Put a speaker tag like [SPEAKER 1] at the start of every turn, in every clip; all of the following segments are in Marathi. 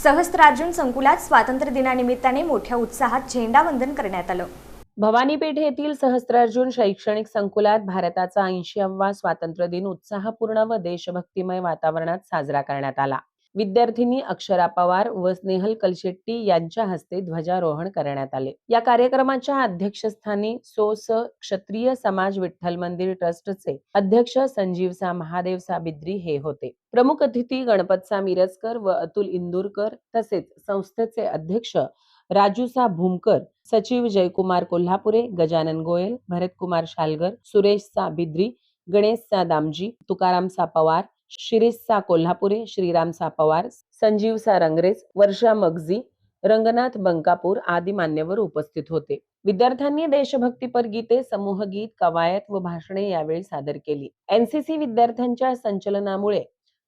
[SPEAKER 1] सहस्त्रार्जुन संकुलात स्वातंत्र्य दिनानिमित्ताने मोठ्या उत्साहात झेंडावंदन करण्यात आलं।
[SPEAKER 2] भवानी पेठ येथील सहस्त्रार्जुन शैक्षणिक संकुलात भारताचा 80वा स्वातंत्र्य दिन उत्साहपूर्ण व देशभक्तिमय वातावरणात साजरा करण्यात आला। विद्यार्थिनी अक्षरा पवार व स्नेहल कलशेट्टी यांच्या हस्ते ध्वजारोहण करण्यात आले। या कार्यक्रमाच्या अध्यक्षस्थानी सोस क्षत्रिय समाज विठ्ठल मंदिर ट्रस्टचे अध्यक्ष संजीवसा महादेवसा बिद्री हे होते। प्रमुख अतिथी गणपतसा मिरजकर व अतुल इंदूरकर तसेच संस्थेचे अध्यक्ष राजूसा भूमकर, सचिव जयकुमार कोल्हापुरे, गजानन गोयल, भरतकुमार शालगर, सुरेशसा बिद्री, गणेशसा दामजी, तुकारामसा पवार, शिरीषसा कोल्हापुरे, श्रीरामसा पवार, संजीवसा रंगरेज, वर्षा मगजी, रंगनाथ बंकापूर आदी मान्यवर उपस्थित होते। विद्यार्थ्यांनी देशभक्तीपर गीते, समूहगीत, कवायत व भाषणे यावेळी सादर केली। एनसीसी विद्यार्थ्यांच्या संचलनामुळे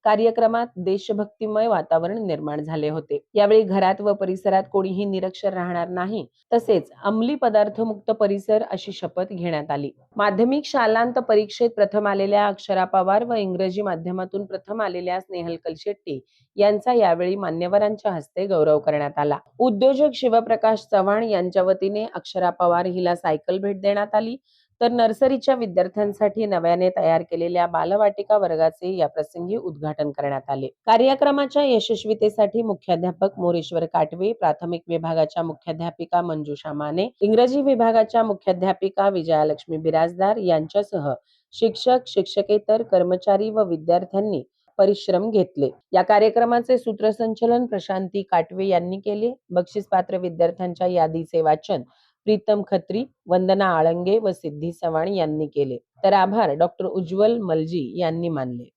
[SPEAKER 2] कार्यक्रमात देशभक्तिमय वातावरण निर्माण झाले होते। यावेळी घरात व परिसरात कोणीही निरक्षर राहणार नाही, तसेच अंमली पदार्थ मुक्त परिसर अशी शपथ घेण्यात आली। माध्यमिक शालांत परीक्षेत प्रथम आलेल्या अक्षरा पवार व इंग्रजी माध्यमातून प्रथम आलेल्या स्नेहल कलशेट्टी यांचा यावेळी मान्यवरांच्या हस्ते गौरव करण्यात आला। उद्योजक शिवप्रकाश चव्हाण यांच्या वतीने अक्षरा पवार हिला सायकल भेट देण्यात आली, तर नर्सरीच्या विद्यार्थ्यांसाठी नव्याने तयार केलेल्या बालवाटिका वर्गाचे या प्रसंगी उद्घाटन करण्यात आले। कार्यक्रमाच्या यशस्वीतेसाठी मुख्याध्यापक मोरेश्वर काटवे, प्राथमिक विभागाच्या मुख्याध्यापिका मंजुषा माने, इंग्रजी विभागाच्या मुख्याध्यापिका विजयालक्ष्मी बिराजदार यांच्यासह शिक्षक, शिक्षकेतर कर्मचारी व विद्यार्थ्यांनी परिश्रम घेतले। या कार्यक्रमाचे सूत्रसंचलन प्रशांती काटवे यांनी केले। बक्षीसपात्र विद्यार्थ्यांच्या यादीचे वाचन प्रीतम खत्री, वंदना आळंगे व सिद्धी चव्हाण यांनी केले, तर आभार डॉ. उज्ज्वल मलजी यांनी मानले।